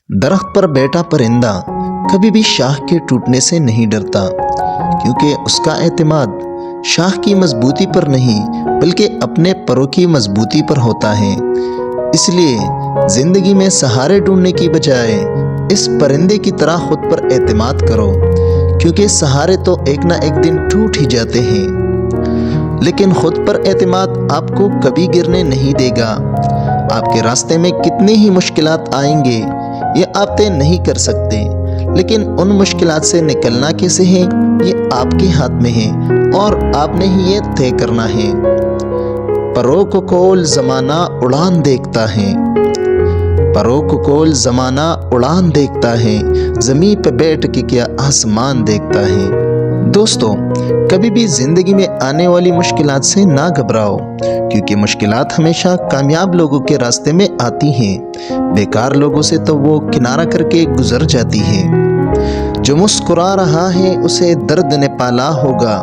दरख्त पर बैठा परिंदा कभी भी शाख के टूटने से नहीं डरता, क्योंकि उसका एतमाद शाख की मजबूती पर नहीं बल्कि अपने परों की मजबूती पर होता है। इसलिए जिंदगी में सहारे ढूंढने की बजाय इस परिंदे की तरह खुद पर एतमाद करो, क्योंकि सहारे तो एक ना एक दिन टूट ही जाते हैं। लेकिन खुद पर एतमाद आपको कभी गिरने नहीं देगा। आपके रास्ते में कितनी ही मुश्किलात आएंगे ये आप तय नहीं कर सकते, लेकिन उन मुश्किलात से निकलना कैसे है ये आपके हाथ में है और आपने ही ये तय करना है। परों को खोल ज़माना उड़ान देखता है, परों को खोल ज़माना उड़ान देखता है, ज़मीन पे बैठ के क्या आसमान देखता है। दोस्तों, कभी भी ज़िंदगी में आने वाली मुश्किलात से ना घबराओ, क्योंकि मुश्किलात हमेशा कामयाब लोगों के रास्ते में आती हैं। बेकार लोगों से तो वो किनारा करके गुजर जाती है। जो मुस्कुरा रहा है उसे दर्द ने पाला होगा,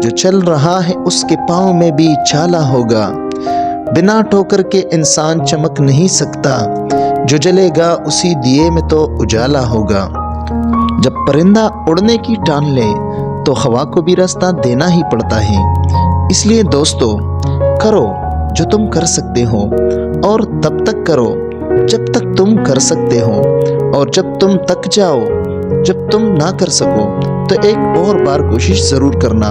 जो चल रहा है उसके पाँव में भी छाला होगा। बिना ठोकर के इंसान चमक नहीं सकता, जो जलेगा उसी दिए में तो उजाला होगा। जब परिंदा उड़ने की ठान ले तो हवा को भी रास्ता देना ही पड़ता है। इसलिए दोस्तों, करो जो तुम कर सकते हो और तब तक करो जब तक तुम कर सकते हो, और जब तुम थक जाओ, जब तुम ना कर सको तो एक और बार कोशिश ज़रूर करना।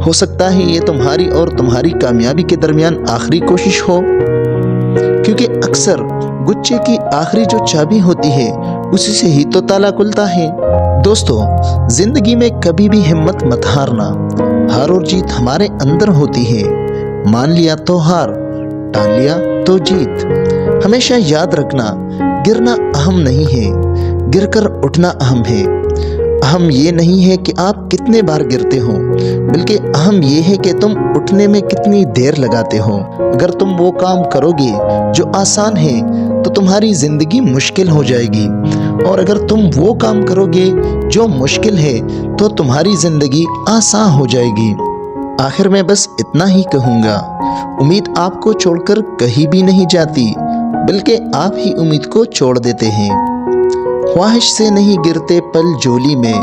हो सकता है ये तुम्हारी और तुम्हारी कामयाबी के दरमियान आखिरी कोशिश हो, क्योंकि अक्सर गुच्छे की आखिरी जो चाबी होती है उसी से ही तो ताला खुलता है। दोस्तों, जिंदगी में कभी भी हिम्मत मत हारना। हार और जीत हमारे अंदर होती है। मान लिया तो हार, टाल लिया तो जीत। हमेशा याद रखना, गिरना अहम नहीं है, गिरकर उठना अहम है। अहम ये नहीं है कि आप कितने बार गिरते हो, बल्कि अहम ये है कि तुम उठने में कितनी देर लगाते हो। अगर तुम वो काम करोगे जो आसान है तो तुम्हारी जिंदगी मुश्किल हो जाएगी, और अगर तुम वो काम करोगे जो मुश्किल है तो तुम्हारी जिंदगी आसान हो जाएगी। आखिर में बस इतना ही कहूँगा, उम्मीद आपको छोड़कर कहीं भी नहीं जाती, बल्कि आप ही उम्मीद को छोड़ देते हैं। ख्वाहिश से नहीं गिरते पल जोली में,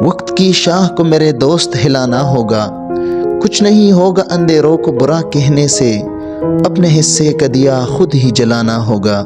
वक्त की शाह को मेरे दोस्त हिलाना होगा। कुछ नहीं होगा अंधेरों को बुरा कहने से, अपने हिस्से का दिया खुद ही जलाना होगा।